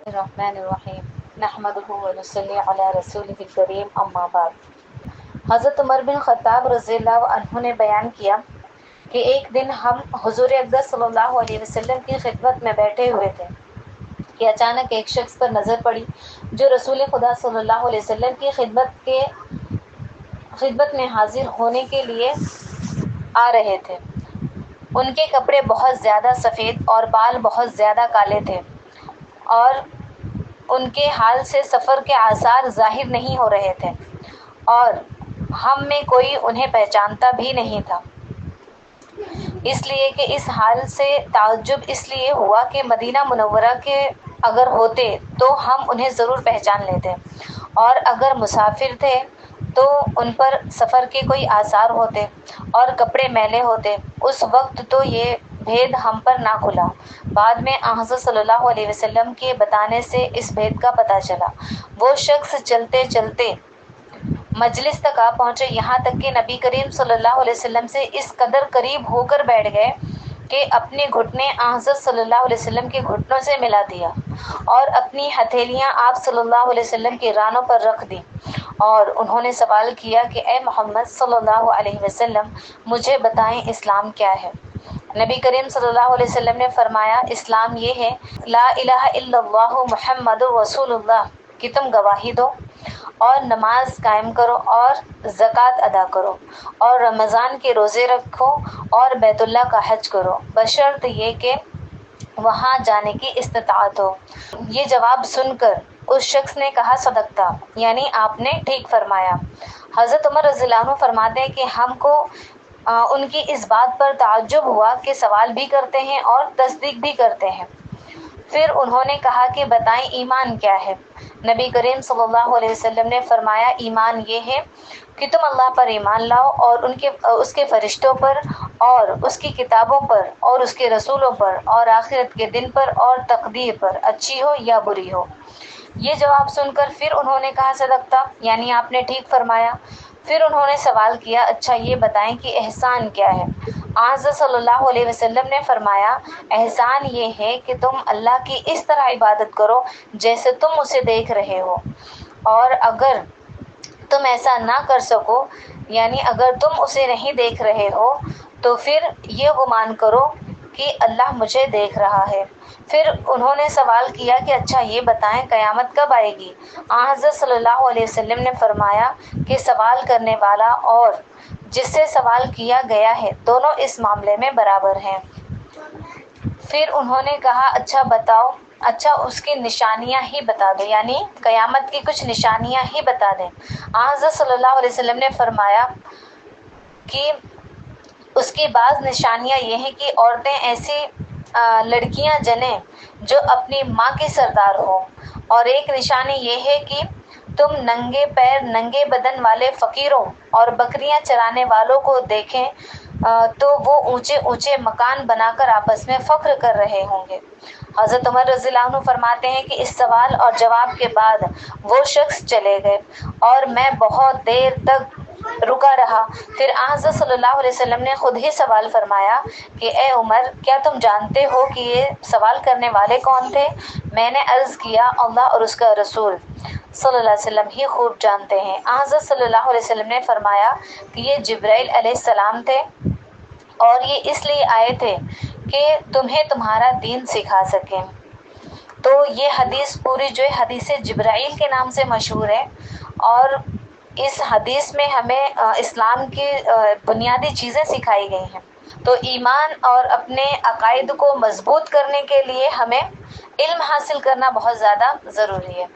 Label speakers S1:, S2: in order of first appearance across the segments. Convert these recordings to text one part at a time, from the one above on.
S1: الرحمن الرحیم نحمدہ ونصلی علی رسولہ الکریم اما بعد۔ حضرت عمر بن خطاب رضی اللہ عنہ نے بیان کیا کہ ایک دن ہم حضور اقدس صلی اللہ علیہ وسلم کی خدمت میں بیٹھے ہوئے تھے کہ اچانک ایک شخص پر نظر پڑی جو رسول خدا صلی اللہ علیہ وسلم کی خدمت میں حاضر ہونے کے لیے آ رہے تھے۔ ان کے کپڑے بہت زیادہ سفید اور بال بہت زیادہ کالے تھے اور ان کے حال سے سفر کے آثار ظاہر نہیں ہو رہے تھے، اور ہم میں کوئی انہیں پہچانتا بھی نہیں تھا، اس لیے کہ اس حال سے تعجب اس لیے ہوا کہ مدینہ منورہ کے اگر ہوتے تو ہم انہیں ضرور پہچان لیتے، اور اگر مسافر تھے تو ان پر سفر کے کوئی آثار ہوتے اور کپڑے میلے ہوتے۔ اس وقت تو یہ بھید ہم پر نہ کھلا۔ بعد میں حضرت صلی اللہ علیہ وسلم کے بتانے سے اس بھید کا پتہ چلا۔ وہ شخص چلتے چلتے مجلس تک آ پہنچے، یہاں تک کہ نبی کریم صلی اللہ علیہ وسلم سے اس قدر قریب ہو کر بیٹھ گئے کہ اپنے گھٹنے حضرت صلی اللہ علیہ وسلم کے گھٹنوں سے ملا دیا اور اپنی ہتھیلیاں آپ صلی اللہ علیہ وسلم کی رانوں پر رکھ دیں، اور انہوں نے سوال کیا کہ اے محمد صلی اللہ علیہ وسلم، مجھے بتائیں اسلام کیا ہے؟ نبی کریم صلی اللہ علیہ وسلم نے فرمایا، اسلام یہ ہے لا الہ الا اللہ محمد رسول اللہ کہ تم گواہی دو اور نماز قائم کرو اور زکوٰۃ ادا کرو اور رمضان کے روزے رکھو اور بیت اللہ کا حج کرو، بشرط یہ کہ وہاں جانے کی استطاعت ہو۔ یہ جواب سن کر اس شخص نے کہا صدقتا، یعنی آپ نے ٹھیک فرمایا۔ حضرت عمر رضی اللہ عنہ فرماتے ہیں کہ ہم کو ان کی اس بات پر تعجب ہوا کہ سوال بھی کرتے ہیں اور تصدیق بھی کرتے ہیں۔ پھر انہوں نے کہا کہ بتائیں ایمان کیا ہے؟ نبی کریم صلی اللہ علیہ وسلم نے فرمایا، ایمان یہ ہے کہ تم اللہ پر ایمان لاؤ اور اس کے فرشتوں پر اور اس کی کتابوں پر اور اس کے رسولوں پر اور آخرت کے دن پر اور تقدیر پر، اچھی ہو یا بری ہو۔ یہ جواب سن کر پھر انہوں نے کہا صدقتا، یعنی آپ نے ٹھیک فرمایا۔ پھر انہوں نے سوال کیا، اچھا یہ بتائیں کہ احسان کیا ہے؟ حضرت صلی اللہ علیہ وسلم نے فرمایا، احسان یہ ہے کہ تم اللہ کی اس طرح عبادت کرو جیسے تم اسے دیکھ رہے ہو، اور اگر تم ایسا نہ کر سکو، یعنی اگر تم اسے نہیں دیکھ رہے ہو تو پھر یہ گمان کرو کہ اللہ مجھے دیکھ رہا ہے۔ پھر انہوں نے سوال کیا کہ اچھا یہ بتائیں قیامت کب آئے گی؟ حضرت صلی اللہ علیہ وسلم نے فرمایا کہ سوال کرنے والا اور جس سے سوال کیا گیا ہے دونوں اس معاملے میں برابر ہیں۔ پھر انہوں نے کہا اچھا بتاؤ، اچھا اس کی نشانیاں ہی بتا دو، یعنی قیامت کی کچھ نشانیاں ہی بتا دیں۔ حضرت صلی اللہ علیہ وسلم نے فرمایا کہ اس کی بعض نشانیاں یہ ہیں کہ عورتیں ایسی لڑکیاں جنیں جو اپنی ماں کی سردار ہوں، اور ایک نشانی یہ ہے کہ تم ننگے پیر ننگے بدن والے فقیروں اور بکریاں چرانے والوں کو دیکھیں تو وہ اونچے اونچے مکان بنا کر آپس میں فخر کر رہے ہوں گے۔ حضرت عمر رضی اللہ عنہ فرماتے ہیں کہ اس سوال اور جواب کے بعد وہ شخص چلے گئے اور میں بہت دیر تک رکا رہا۔ پھر حضرت صلی اللہ علیہ وسلم نے خود ہی سوال فرمایا کہ اے عمر، کیا تم جانتے ہو کہ یہ سوال کرنے والے کون تھے؟ میں نے عرض کیا، اللہ اور اس کا رسول صلی اللہ علیہ وسلم ہی خوب جانتے ہیں۔ حضرت صلی اللہ علیہ وسلم نے فرمایا کہ یہ جبرائیل علیہ السلام تھے، اور یہ اس لیے آئے تھے کہ تمہیں تمہارا دین سکھا سکیں۔ تو یہ حدیث پوری جو ہے حدیث جبرائیل کے نام سے مشہور ہے، اور اس حدیث میں ہمیں اسلام کی بنیادی چیزیں سکھائی گئی ہیں۔ تو ایمان اور اپنے عقائد کو مضبوط کرنے کے لیے ہمیں علم حاصل کرنا بہت زیادہ ضروری ہے۔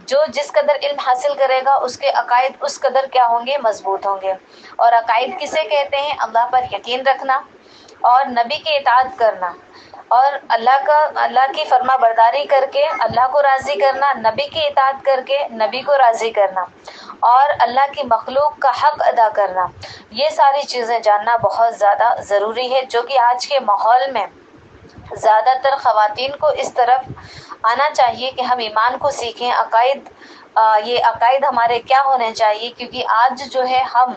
S1: جو جس قدر علم حاصل کرے گا اس کے عقائد اس قدر کیا ہوں گے؟ مضبوط ہوں گے۔ اور عقائد کسے کہتے ہیں؟ اللہ پر یقین رکھنا اور نبی کی اطاعت کرنا، اور اللہ کی فرما برداری کر کے اللہ کو راضی کرنا، نبی کی اطاعت کر کے نبی کو راضی کرنا، اور اللہ کی مخلوق کا حق ادا کرنا۔ یہ ساری چیزیں جاننا بہت زیادہ ضروری ہے، جو کہ آج کے ماحول میں زیادہ تر خواتین کو اس طرف آنا چاہیے کہ ہم ایمان کو سیکھیں، یہ عقائد ہمارے کیا ہونے چاہیے، کیونکہ آج جو ہے ہم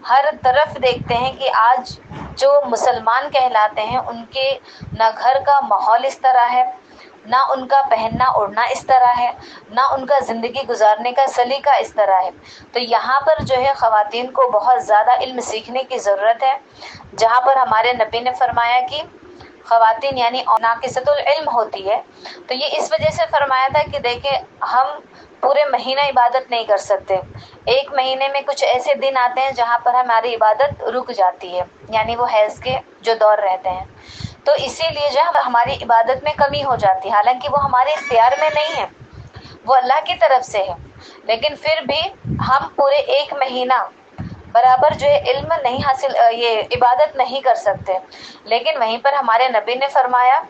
S1: ہر طرف دیکھتے ہیں کہ آج جو مسلمان کہلاتے ہیں ان کے نہ گھر کا ماحول اس طرح ہے، نہ ان کا پہننا اوڑھنا اس طرح ہے، نہ ان کا زندگی گزارنے کا سلیقہ اس طرح ہے۔ تو یہاں پر جو ہے خواتین کو بہت زیادہ علم سیکھنے کی ضرورت ہے، جہاں پر ہمارے نبی نے فرمایا کہ خواتین یعنی ناقصۃ العلم ہوتی ہے۔ تو یہ اس وجہ سے فرمایا تھا کہ دیکھیں ہم پورے مہینہ عبادت نہیں کر سکتے، ایک مہینے میں کچھ ایسے دن آتے ہیں جہاں پر ہماری عبادت رک جاتی ہے، یعنی وہ حیض کے جو دور رہتے ہیں، تو اسی لیے جو ہے ہماری عبادت میں کمی ہو جاتی ہے، حالانکہ وہ ہمارے اختیار میں نہیں ہے، وہ اللہ کی طرف سے ہے، لیکن پھر بھی ہم پورے ایک مہینہ برابر جو ہے علم نہیں حاصل، یہ عبادت نہیں کر سکتے۔ لیکن وہیں پر ہمارے نبی نے فرمایا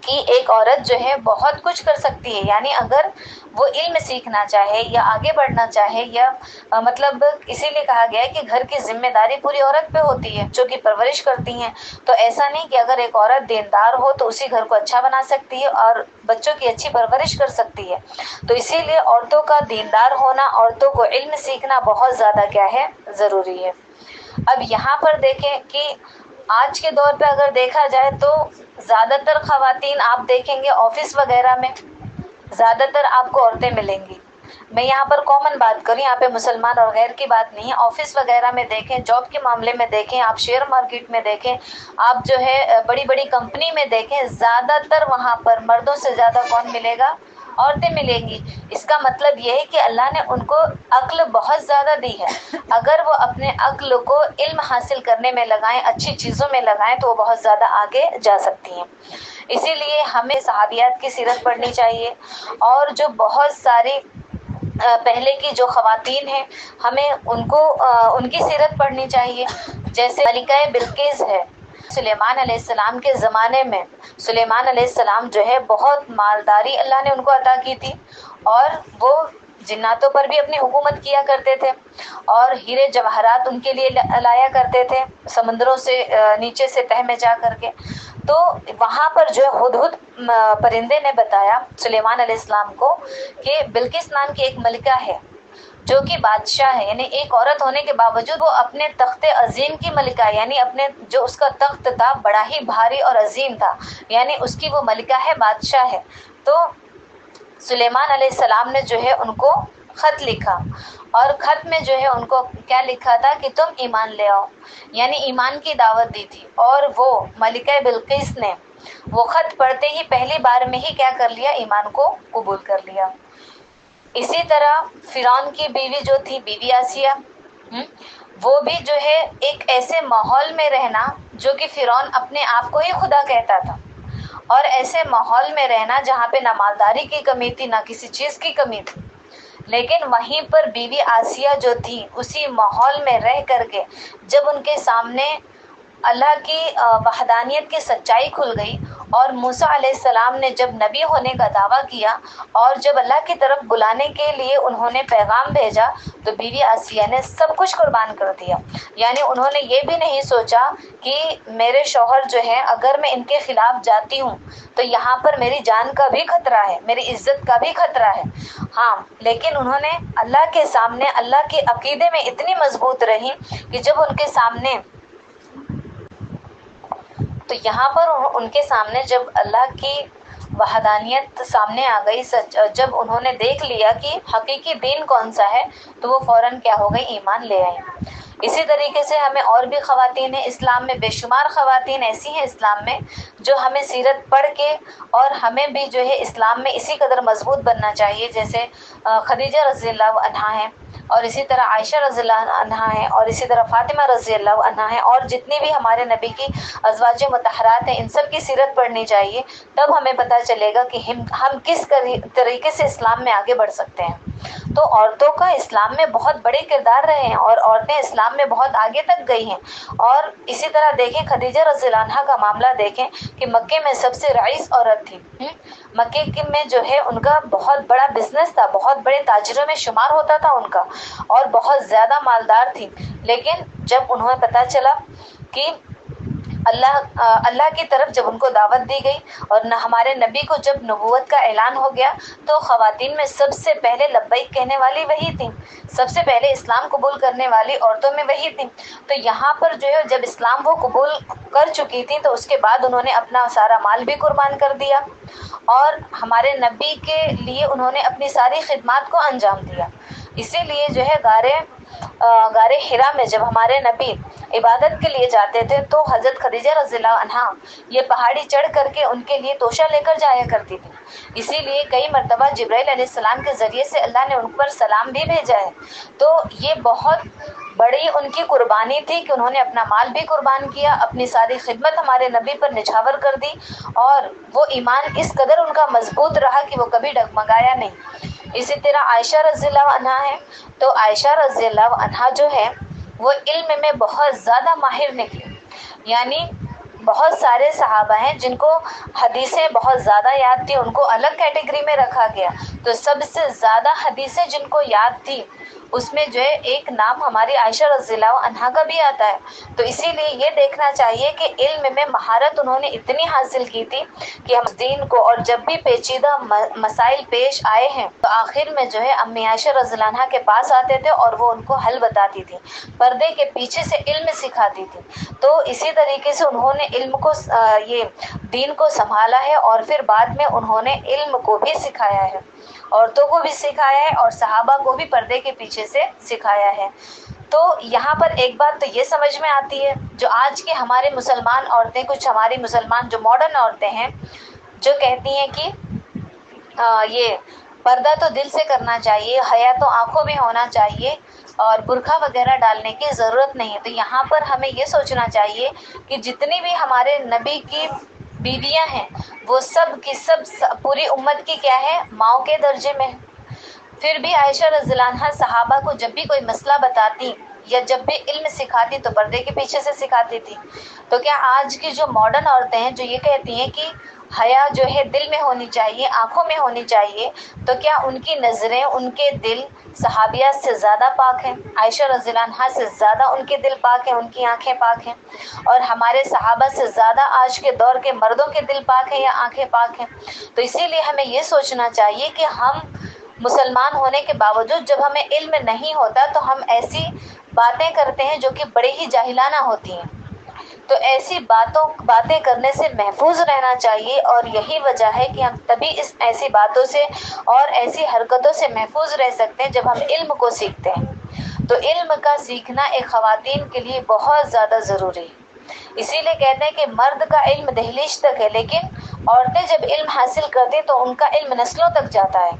S1: کہ ایک عورت جو ہے بہت کچھ کر سکتی ہے، یعنی اگر وہ علم سیکھنا چاہے یا آگے بڑھنا چاہے، یا مطلب اسی لیے کہا گیا ہے کہ گھر کی ذمہ داری پوری عورت پہ ہوتی ہے جو کہ پرورش کرتی ہیں۔ تو ایسا نہیں کہ اگر ایک عورت دیندار ہو تو اسی گھر کو اچھا بنا سکتی ہے اور بچوں کی اچھی پرورش کر سکتی ہے۔ تو اسی لیے عورتوں کا دیندار ہونا، عورتوں کو علم سیکھنا بہت زیادہ کیا ہے، ضروری ہے۔ اب یہاں پر دیکھیں کہ آج کے دور پہ اگر دیکھا جائے تو زیادہ تر خواتین آپ دیکھیں گے آفس وغیرہ میں زیادہ تر آپ کو عورتیں ملیں گی۔ میں یہاں پر کامن بات کروں، یہاں پہ مسلمان اور غیر کی بات نہیں ہے۔ آفس وغیرہ میں دیکھیں، جاب کے معاملے میں دیکھیں، آپ شیئر مارکیٹ میں دیکھیں، آپ جو ہے بڑی بڑی کمپنی میں دیکھیں، زیادہ تر وہاں پر مردوں سے زیادہ کون ملے گا؟ عورتیں ملیں گی۔ اس کا مطلب یہ ہے کہ اللہ نے ان کو عقل بہت زیادہ دی ہے، اگر وہ اپنے عقل کو علم حاصل کرنے میں لگائیں، اچھی چیزوں میں لگائیں تو وہ بہت زیادہ آگے جا سکتی ہیں۔ اسی لیے ہمیں صحابیات کی سیرت پڑھنی چاہیے، اور جو بہت ساری پہلے کی جو خواتین ہیں ہمیں ان کی سیرت پڑھنی چاہیے، جیسے ملکہ بلقیس ہے۔ سلیمان علیہ السلام کے زمانے میں سلیمان علیہ السلام جو ہے بہت مالداری اللہ نے ان کو عطا کی تھی، اور وہ جناتوں پر بھی اپنی حکومت کیا کرتے تھے، اور ہیرے جواہرات ان کے لیے لایا کرتے تھے سمندروں سے نیچے سے تہ میں جا کر کے۔ تو وہاں پر جو ہے ہدہد پرندے نے بتایا سلیمان علیہ السلام کو کہ بلقیس نام کی ایک ملکہ ہے جو کہ بادشاہ ہے، یعنی ایک عورت ہونے کے باوجود وہ اپنے تخت عظیم کی ملکہ ہے، یعنی اپنے جو اس کا تخت تھا بڑا ہی بھاری اور عظیم تھا، یعنی اس کی وہ ملکہ ہے، بادشاہ ہے۔ تو سلیمان علیہ السلام نے جو ہے ان کو خط لکھا، اور خط میں جو ہے ان کو کیا لکھا تھا کہ تم ایمان لے آؤ، یعنی ایمان کی دعوت دی تھی، اور وہ ملکہ بلقیس نے وہ خط پڑھتے ہی پہلی بار میں ہی کیا کر لیا؟ ایمان کو قبول کر لیا۔ اسی طرح فرعون کی بیوی جو تھی، بیوی آسیہ، وہ بھی جو ہے ایک ایسے ماحول میں رہنا جو کہ فرعون اپنے آپ کو ہی خدا کہتا تھا، اور ایسے ماحول میں رہنا جہاں پہ نہ مالداری کی کمی تھی، نہ کسی چیز کی کمی تھی، لیکن وہیں پر بیوی آسیہ جو تھی اسی ماحول میں رہ کر کے جب ان کے سامنے اللہ کی وحدانیت کی سچائی کھل گئی، اور موسیٰ علیہ السلام نے جب نبی ہونے کا دعویٰ کیا اور جب اللہ کی طرف بلانے کے لیے انہوں نے پیغام بھیجا، تو بیوی آسیہ نے سب کچھ قربان کر دیا، یعنی انہوں نے یہ بھی نہیں سوچا کہ میرے شوہر جو ہے اگر میں ان کے خلاف جاتی ہوں تو یہاں پر میری جان کا بھی خطرہ ہے، میری عزت کا بھی خطرہ ہے، ہاں، لیکن انہوں نے اللہ کے سامنے اللہ کے عقیدے میں اتنی مضبوط رہی کہ جب ان کے سامنے تو یہاں پر ان کے سامنے جب اللہ کی وحدانیت سامنے آ گئی، جب انہوں نے دیکھ لیا کہ حقیقی دین کون سا ہے، تو وہ فوراً کیا ہو گئی؟ ایمان لے آئیں۔ اسی طریقے سے ہمیں اور بھی خواتین ہیں اسلام میں، بے شمار خواتین ایسی ہیں اسلام میں جو ہمیں سیرت پڑھ کے، اور ہمیں بھی جو ہے اسلام میں اسی قدر مضبوط بننا چاہیے، جیسے خدیجہ رضی اللہ عنہا ہیں، اور اسی طرح عائشہ رضی اللہ عنہا ہیں، اور اسی طرح فاطمہ رضی اللہ عنہا ہیں، اور جتنی بھی ہمارے نبی کی ازواج مطہرات ہیں ان سب کی سیرت پڑھنی چاہیے، تب ہمیں پتہ چلے گا کہ ہم کس طریقے سے اسلام میں آگے بڑھ سکتے ہیں۔ تو عورتوں کا اسلام میں بہت بڑے کردار رہے ہیں، اور عورتیں اسلام میں بہت آگے تک گئی ہیں، اور اسی طرح دیکھیں خدیجہ رضی اللہ عنہا کا معاملہ دیکھیں کہ مکے میں سب سے رئیس عورت تھی، مکے میں جو ہے ان کا بہت بڑا بزنس تھا، بہت بڑے تاجروں میں شمار ہوتا تھا ان کا، اور بہت زیادہ مالدار تھی، لیکن جب انہیں پتہ چلا کہ اللہ کی طرف جب ان کو دعوت دی گئی اور نہ ہمارے نبی کو جب نبوت کا اعلان ہو گیا تو خواتین میں سب سے پہلے لبیک کہنے والی وہی تھیں، سب سے پہلے اسلام قبول کرنے والی عورتوں میں وہی تھیں۔ تو یہاں پر جو ہے جب اسلام وہ قبول کر چکی تھیں تو اس کے بعد انہوں نے اپنا سارا مال بھی قربان کر دیا اور ہمارے نبی کے لیے انہوں نے اپنی ساری خدمات کو انجام دیا۔ اسی لیے جو ہے غار حرا میں جب ہمارے نبی عبادت کے لیے جاتے تھے تو حضرت خدیجہ رضی اللہ عنہا یہ پہاڑی چڑھ کر کے ان کے لیے توشہ لے کر جایا کرتی تھی۔ اسی لیے کئی مرتبہ جبرائیل علیہ السلام کے ذریعے سے اللہ نے ان پر سلام بھی بھیجا ہے۔ تو یہ بہت بڑی ان کی قربانی تھی کہ انہوں نے اپنا مال بھی قربان کیا، اپنی ساری خدمت ہمارے نبی پر نچھاور کر دی اور وہ ایمان اس قدر ان کا مضبوط رہا کہ وہ کبھی ڈگمگایا نہیں۔ اسی طرح عائشہ رضی اللہ عنہا ہے، تو عائشہ رضی اللہ عنہا جو ہے وہ علم میں بہت زیادہ ماہر نکلی، یعنی بہت سارے صحابہ ہیں جن کو حدیثیں بہت زیادہ یاد تھی، ان کو الگ کیٹیگری میں رکھا گیا، تو سب سے زیادہ حدیثیں جن کو یاد تھی اس میں جو ہے ایک نام ہماری عائشہ رضی اللہ عنہا کا بھی آتا ہے۔ تو اسی لیے یہ دیکھنا چاہیے کہ علم میں مہارت انہوں نے اتنی حاصل کی تھی کہ ہم دین کو، اور جب بھی پیچیدہ مسائل پیش آئے ہیں تو آخر میں جو ہے امی عائشہ رضی اللہ عنہا کے پاس آتے تھے اور وہ ان کو حل بتاتی تھی، پردے کے پیچھے سے علم سکھاتی تھی۔ تو اسی طریقے سے انہوں نے علم کو یہ دین کو سنبھالا ہے اور پھر بعد میں انہوں نے علم کو بھی سکھایا ہے، عورتوں کو بھی سکھایا ہے اور صحابہ کو بھی پردے کے پیچھے سے سکھایا ہے۔ تو یہاں پر ایک بات تو یہ سمجھ میں آتی ہے، جو آج کے ہمارے مسلمان عورتیں، کچھ ہماری مسلمان جو ماڈرن عورتیں ہیں جو کہتی ہیں کہ یہ پردہ تو دل سے کرنا چاہیے، حیا تو آنکھوں میں ہونا چاہیے اور برقع وغیرہ ڈالنے کی ضرورت نہیں ہے۔ تو یہاں پر ہمیں یہ سوچنا چاہیے کہ جتنی بھی ہمارے نبی کی بیویاں ہیں وہ سب کی سب پوری امت کی کیا ہے، ماؤں کے درجے میں۔ پھر بھی عائشہ رضی اللہ عنہا صحابہ کو جب بھی کوئی مسئلہ بتاتی یا جب بھی علم سکھاتی تو پردے کے پیچھے سے سکھاتی تھی۔ تو کیا آج کی جو ماڈرن عورتیں ہیں جو یہ کہتی ہیں کہ حیا جو ہے دل میں ہونی چاہیے، آنکھوں میں ہونی چاہیے، تو کیا ان کی نظریں، ان کے دل صحابیات سے زیادہ پاک ہیں؟ عائشہ رضی اللہ عنہا سے زیادہ ان کے دل پاک ہیں، ان کی آنکھیں پاک ہیں؟ اور ہمارے صحابہ سے زیادہ آج کے دور کے مردوں کے دل پاک ہیں یا آنکھیں پاک ہیں؟ تو اسی لیے ہمیں یہ سوچنا چاہیے کہ ہم مسلمان ہونے کے باوجود جب ہمیں علم نہیں ہوتا تو ہم ایسی باتیں کرتے ہیں جو کہ بڑے ہی جاہلانہ ہوتی ہیں۔ تو ایسی باتیں کرنے سے محفوظ رہنا چاہیے، اور یہی وجہ ہے کہ ہم تبھی ایسی باتوں سے اور ایسی حرکتوں سے محفوظ رہ سکتے ہیں جب ہم علم کو سیکھتے ہیں۔ تو علم کا سیکھنا ایک خواتین کے لیے بہت زیادہ ضروری ہے۔ اسی لیے کہتے ہیں کہ مرد کا علم دہلیز تک ہے، لیکن عورتیں جب علم حاصل کرتی تو ان کا علم نسلوں تک جاتا ہے،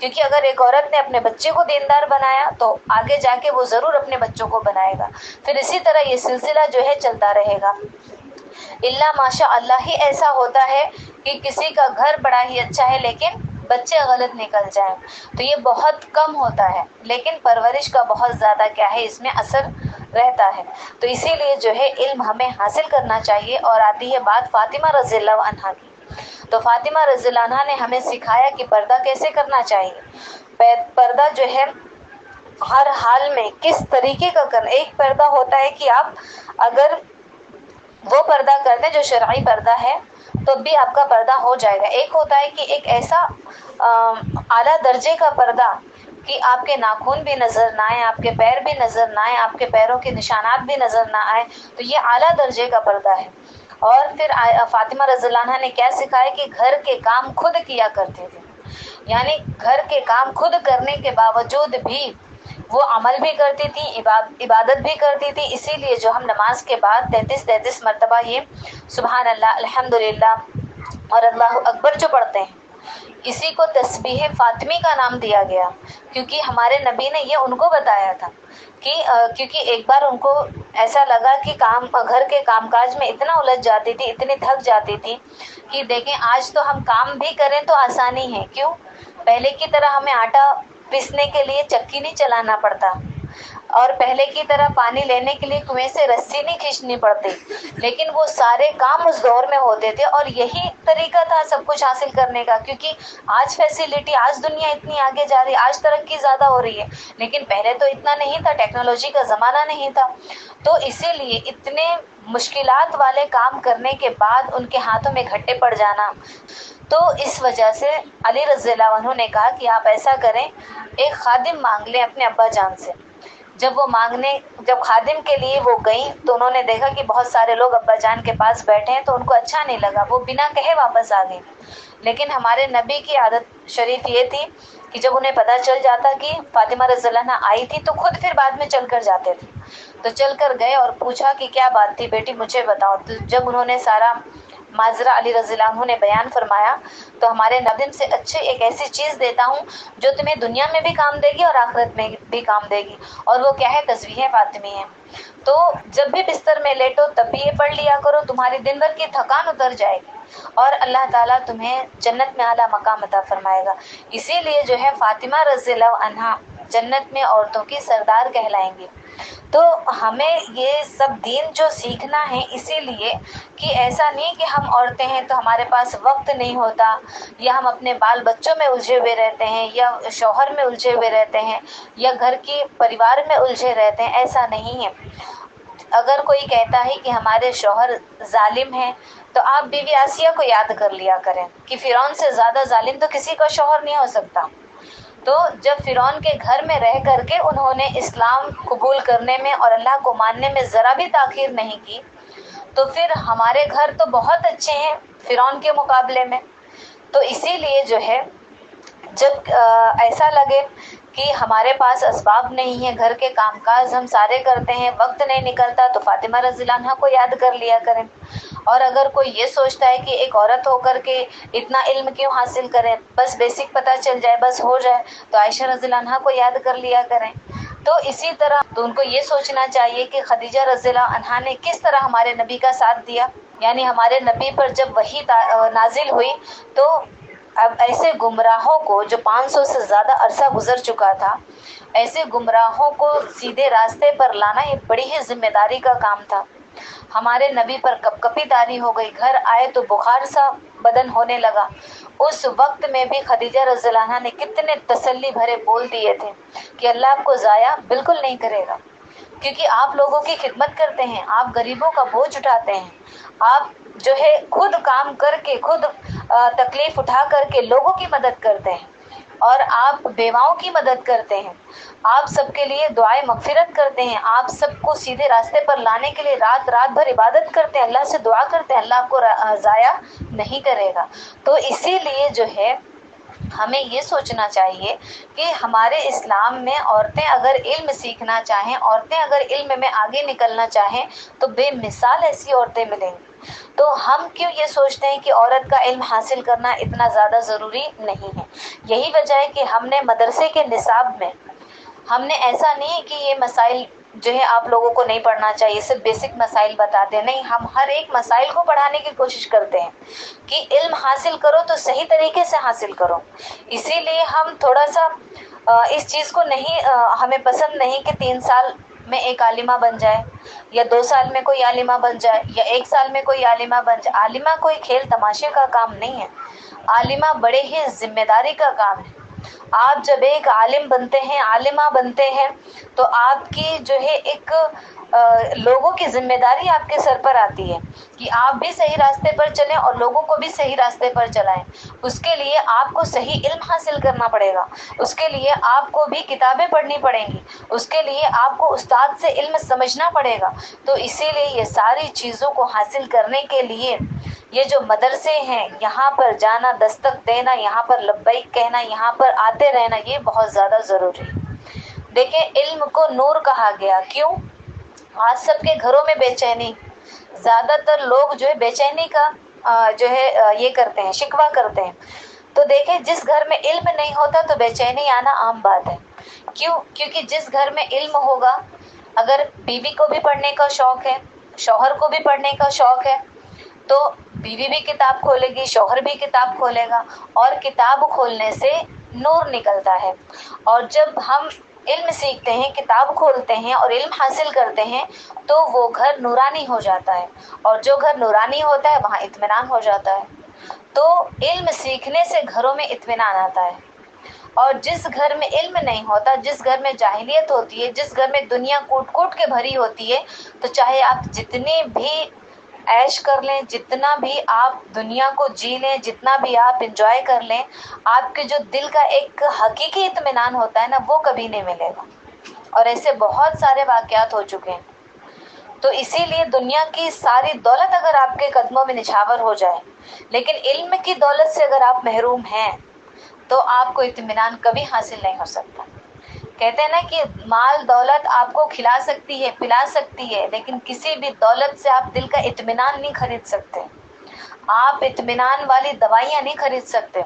S1: کیونکہ اگر ایک عورت نے اپنے بچے کو دیندار بنایا تو آگے جا کے وہ ضرور اپنے بچوں کو بنائے گا، پھر اسی طرح یہ سلسلہ جو ہے چلتا رہے گا۔ اللہ ماشاء اللہ ہی ایسا ہوتا ہے کہ کسی کا گھر بڑا ہی اچھا ہے لیکن بچے غلط نکل جائیں، تو یہ بہت کم ہوتا ہے، لیکن پرورش کا بہت زیادہ کیا ہے اس میں اثر رہتا ہے۔ تو اسی لیے جو ہے علم ہمیں حاصل کرنا چاہیے۔ اور آتی ہے بات فاطمہ رضی اللہ عنہا کی، تو فاطمہ رضی اللہ عنہا نے ہمیں سکھایا کہ پردہ کیسے کرنا چاہیے۔ پردہ جو ہے ہر حال میں کس طریقے کا کرنا۔ ایک پردہ ہوتا ہے کہ آپ اگر وہ پردہ کرتے ہیں جو شرعی پردہ ہے تو بھی آپ کا پردہ ہو جائے گا۔ ایک ہوتا ہے کہ ایک ایسا اعلیٰ درجے کا پردہ کہ آپ کے ناخن بھی نظر نہ آئے، آپ کے پیر بھی نظر نہ آئے، آپ کے پیروں کے نشانات بھی نظر نہ آئے، تو یہ اعلیٰ درجے کا پردہ ہے۔ اور پھر فاطمہ رضی اللہ عنہا نے کیا سکھایا کہ گھر کے کام خود کیا کرتے تھے، یعنی گھر کے کام خود کرنے کے باوجود بھی وہ عمل بھی کرتی تھی، عبادت بھی کرتی تھی۔ اسی لیے جو ہم نماز کے بعد 33 مرتبہ یہ سبحان اللہ، الحمدللہ اور اللہ اکبر جو پڑھتے ہیں، اسی کو تسبیح فاطمی کا نام دیا گیا، کیونکہ ہمارے نبی نے یہ ان کو بتایا تھا کہ کیونکہ ایک بار ان کو ایسا لگا کہ گھر کے کام کاج میں اتنا الجھ جاتی تھی، اتنی تھک جاتی تھی کہ دیکھیں آج تو ہم کام بھی کریں تو آسانی ہے، کیوں؟ پہلے کی طرح ہمیں آٹا پیسنے کے لیے چکی نہیں چلانا پڑتا، اور پہلے کی طرح پانی لینے کے لیے کنویں سے رسی نہیں کھینچنی پڑتی، لیکن وہ سارے کام اس دور میں ہوتے تھے، اور یہی طریقہ تھا سب کچھ حاصل کرنے کا، کیونکہ آج فیسیلٹی، آج دنیا اتنی آگے جا رہی ہے، آج ترقی زیادہ ہو رہی ہے، لیکن پہلے تو اتنا نہیں تھا، ٹیکنالوجی کا زمانہ نہیں تھا، تو اسی لیے اتنے مشکلات والے کام کرنے کے بعد ان کے ہاتھوں میں گھٹے پڑ جانا، تو اس وجہ سے علی رضی اللہ عنہ نے کہا کہ آپ ایسا کریں، ایک خادم مانگ لیں اپنے ابا جان سے۔ جب خادم کے لیے وہ گئیں تو انہوں نے دیکھا کہ بہت سارے لوگ ابا جان کے پاس بیٹھے ہیں، تو ان کو اچھا نہیں لگا، وہ بنا کہے واپس آ گئیں۔ لیکن ہمارے نبی کی عادت شریف یہ تھی کہ جب انہیں پتہ چل جاتا کہ فاطمہ رضی اللہ عنہا آئی تھی تو خود پھر بعد میں چل کر جاتے تھے، تو چل کر گئے اور پوچھا کہ کیا بات تھی بیٹی، مجھے بتاؤ۔ تو جب انہوں نے سارا ماجرا علی رضی اللہ عنہ نے بیان فرمایا تو ہمارے خادم سے اچھے ایک ایسی چیز دیتا ہوں جو تمہیں دنیا میں بھی کام دے گی اور آخرت میں بھی کام دے گی، اور وہ کیا ہے؟ تسبیح فاطمی ہے۔ تو جب بھی بستر میں لیٹو تب بھی یہ پڑھ لیا کرو، تمہاری دن بھر کی تھکان اتر جائے گی اور اللہ تعالیٰ تمہیں جنت میں اعلیٰ مقام عطا فرمائے گا۔ اسی لیے جو ہے فاطمہ رضی اللہ عنہا جنت میں عورتوں کی سردار کہلائیں گی۔ تو ہمیں یہ سب دین جو سیکھنا ہے اسی لیے کہ ایسا نہیں کہ ہم عورتیں ہیں تو ہمارے پاس وقت نہیں ہوتا، یا ہم اپنے بال بچوں میں الجھے ہوئے رہتے ہیں، یا شوہر میں الجھے ہوئے رہتے ہیں، یا گھر کی پریوار میں الجھے رہتے ہیں، ایسا نہیں ہے۔ اگر کوئی کہتا ہے کہ ہمارے شوہر ظالم ہیں تو آپ بیوی آسیہ کو یاد کر لیا کریں کہ فرعون سے زیادہ ظالم تو کسی کا شوہر نہیں ہو سکتا۔ تو جب فرعون کے گھر میں رہ کر کے انہوں نے اسلام قبول کرنے میں اور اللہ کو ماننے میں ذرا بھی تاخیر نہیں کی، تو پھر ہمارے گھر تو بہت اچھے ہیں فرعون کے مقابلے میں۔ تو اسی لیے جو ہے جب ایسا لگے کہ ہمارے پاس اسباب نہیں ہیں، گھر کے کام کاج ہم سارے کرتے ہیں، وقت نہیں نکلتا، تو فاطمہ رضی اللہ عنہا کو یاد کر لیا کریں۔ اور اگر کوئی یہ سوچتا ہے کہ ایک عورت ہو کر کے اتنا علم کیوں حاصل کریں، بس بیسک پتہ چل جائے بس ہو جائے، تو عائشہ رضی اللہ عنہا کو یاد کر لیا کریں۔ تو اسی طرح تو ان کو یہ سوچنا چاہیے کہ خدیجہ رضی اللہ عنہا نے کس طرح ہمارے نبی کا ساتھ دیا، یعنی ہمارے نبی پر جب وحی نازل ہوئی تو اب ایسے گمراہوں کو، جو 500 سے زیادہ عرصہ گزر چکا تھا، ایسے گمراہوں کو سیدھے راستے پر لانا یہ بڑی ہی ذمہ داری کا کام تھا۔ ہمارے نبی پر کپ کپی طاری ہو گئی، گھر آئے تو بخار سا بدن ہونے لگا۔ اس وقت میں بھی خدیجہ رضی اللہ عنہا نے کتنے تسلی بھرے بول دیے تھے کہ اللہ آپ کو ضائع بالکل نہیں کرے گا، کیونکہ آپ لوگوں کی خدمت کرتے ہیں، آپ غریبوں کا بوجھ اٹھاتے ہیں، آپ جو ہے خود کام کر کے، خود تکلیف اٹھا کر کے لوگوں کی مدد کرتے ہیں، اور آپ بیواؤں کی مدد کرتے ہیں، آپ سب کے لیے دعائیں مغفرت کرتے ہیں، آپ سب کو سیدھے راستے پر لانے کے لیے رات رات بھر عبادت کرتے ہیں، اللہ سے دعا کرتے ہیں، اللہ آپ کو ضائع نہیں کرے گا۔ تو اسی لیے جو ہے ہمیں یہ سوچنا چاہیے کہ ہمارے اسلام میں عورتیں اگر علم سیکھنا چاہیں، عورتیں اگر علم میں آگے نکلنا چاہیں تو بے مثال ایسی عورتیں ملیں گی۔ تو ہم کیوں یہ سوچتے ہیں کہ عورت کا علم حاصل کرنا اتنا زیادہ ضروری نہیں ہے؟ یہی وجہ ہے کہ ہم نے مدرسے کے نصاب میں ہم نے ایسا نہیں کہ یہ مسائل جو ہے آپ لوگوں کو نہیں پڑھنا چاہیے، صرف بیسک مسائل بتاتے، نہیں، ہم ہر ایک مسائل کو پڑھانے کی کوشش کرتے ہیں کہ علم حاصل کرو تو صحیح طریقے سے حاصل کرو۔ اسی لیے ہم تھوڑا سا اس چیز کو نہیں، ہمیں پسند نہیں کہ 3 سال میں ایک عالمہ بن جائے، یا 2 سال میں کوئی عالمہ بن جائے، یا 1 سال میں کوئی عالمہ بن جائے۔ عالمہ کوئی کھیل تماشے کا کام نہیں ہے، عالمہ بڑے ہی ذمہ داری کا کام ہے۔ آپ جب ایک عالم بنتے ہیں، عالمہ بنتے ہیں، تو آپ کی جو ہے ایک لوگوں کی ذمہ داری آپ کے سر پر آتی ہے کہ آپ بھی صحیح راستے پر چلیں اور لوگوں کو بھی صحیح راستے پر چلائیں۔ اس کے لیے آپ کو صحیح علم حاصل کرنا پڑے گا، اس کے لیے آپ کو بھی کتابیں پڑھنی پڑیں گی، اس کے لیے آپ کو استاد سے علم سمجھنا پڑے گا۔ تو اسی لیے یہ ساری چیزوں کو حاصل کرنے کے لیے یہ جو مدرسے ہیں، یہاں پر جانا، دستک دینا، یہاں پر لبیک کہنا، یہاں پر آتے رہنا، یہ بہت زیادہ ضروری ہے۔ دیکھیں، علم کو نور کہا گیا، کیوں؟ آج سب کے گھروں میں بے چینی، زیادہ تر لوگ جو ہے بے چینی کا جو ہے یہ کرتے ہیں، شکوہ کرتے ہیں۔ تو دیکھیں، جس گھر میں علم نہیں ہوتا تو بے چینی آنا عام بات ہے۔ کیوں؟ کیونکہ جس گھر میں علم ہوگا، اگر بیوی کو بھی پڑھنے کا شوق ہے، شوہر کو بھی پڑھنے کا شوق ہے، تو بیوی بھی کتاب کھولے گی، شوہر بھی کتاب کھولے گا، اور کتاب کھولنے سے نور نکلتا ہے۔ اور جب ہم علم سیکھتے ہیں، کتاب کھولتے ہیں اور علم حاصل کرتے ہیں تو وہ گھر نورانی ہو جاتا ہے، اور جو گھر نورانی ہوتا ہے وہاں اطمینان ہو جاتا ہے۔ تو علم سیکھنے سے گھروں میں اطمینان آتا ہے، اور جس گھر میں علم نہیں ہوتا، جس گھر میں جاہلیت ہوتی ہے، جس گھر میں دنیا کوٹ کوٹ کے بھری ہوتی ہے، تو چاہے آپ جتنی بھی عیش کر لیں، جتنا بھی آپ دنیا کو جی لیں، جتنا بھی آپ انجوائے کر لیں، آپ کے جو دل کا ایک حقیقی اطمینان ہوتا ہے نا، وہ کبھی نہیں ملے گا۔ اور ایسے بہت سارے واقعات ہو چکے ہیں۔ تو اسی لیے دنیا کی ساری دولت اگر آپ کے قدموں میں نچھاور ہو جائے، لیکن علم کی دولت سے اگر آپ محروم ہیں تو آپ کو اطمینان کبھی حاصل نہیں ہو سکتا۔ کہتے ہیں نا کہ مال دولت آپ کو کھلا سکتی ہے، پلا سکتی ہے، لیکن کسی بھی دولت سے آپ دل کا اطمینان نہیں خرید سکتے۔ آپ اطمینان والی دوائیاں نہیں خرید سکتے۔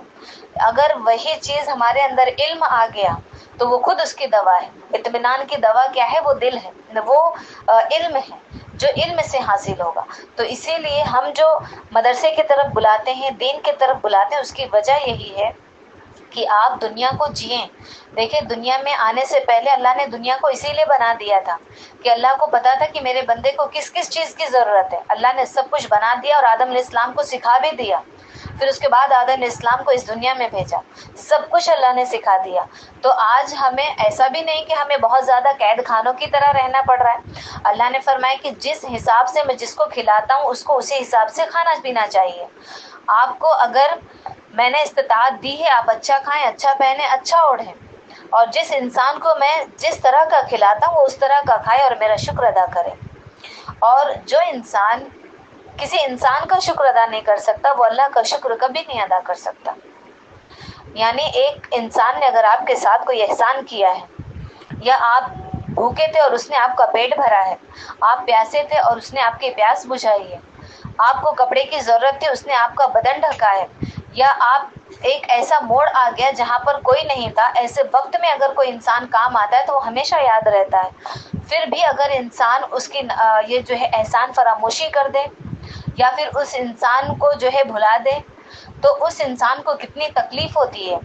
S1: اگر وہی چیز ہمارے اندر علم آ گیا تو وہ خود اس کی دوا ہے۔ اطمینان کی دوا کیا ہے؟ وہ دل ہے، وہ علم ہے جو علم سے حاصل ہوگا۔ تو اسی لیے ہم جو مدرسے کی طرف بلاتے ہیں، دین کی طرف بلاتے ہیں، اس کی وجہ یہی ہے کہ آپ دنیا کو جئیں۔ دیکھیں، دنیا میں آنے سے پہلے اللہ نے دنیا کو اسی لیے بنا دیا تھا کہ اللہ کو پتا تھا کہ میرے بندے کو کس کس چیز کی ضرورت ہے۔ اللہ نے سب کچھ بنا دیا اور آدم علیہ السلام کو سکھا بھی دیا۔ پھر اس کے بعد آدم علیہ السلام کو اس دنیا میں بھیجا، سب کچھ اللہ نے سکھا دیا۔ تو آج ہمیں ایسا بھی نہیں کہ ہمیں بہت زیادہ قید خانوں کی طرح رہنا پڑ رہا ہے۔ اللہ نے فرمایا کہ جس حساب سے میں جس کو کھلاتا ہوں اس کو اسی حساب سے کھانا پینا چاہیے۔ آپ کو اگر میں نے استطاعت دی ہے، آپ اچھا کھائیں، اچھا پہنیں، اچھا اوڑھیں، اور جس انسان کو میں جس طرح کا کھلاتا ہوں وہ اس طرح کا کھائے اور میرا شکر ادا کرے۔ اور جو انسان کسی انسان کا شکر ادا نہیں کر سکتا، وہ اللہ کا شکر کبھی نہیں ادا کر سکتا۔ یعنی ایک انسان نے اگر آپ کے ساتھ کوئی احسان کیا ہے، یا آپ بھوکے تھے اور اس نے آپ کا پیٹ بھرا ہے، آپ پیاسے تھے اور اس نے آپ کی پیاس بجھائی ہے، آپ کو کپڑے کی ضرورت تھی اس نے آپ کا بدن ڈھکا ہے، یا آپ ایک ایسا موڑ آ گیا جہاں پر کوئی نہیں تھا، ایسے وقت میں اگر کوئی انسان کام آتا ہے تو وہ ہمیشہ یاد رہتا ہے۔ پھر بھی اگر انسان اس کی یہ جو ہے احسان فراموشی کر دے، یا پھر اس انسان کو جو ہے بھلا دے، تو اس انسان کو کتنی تکلیف ہوتی ہے۔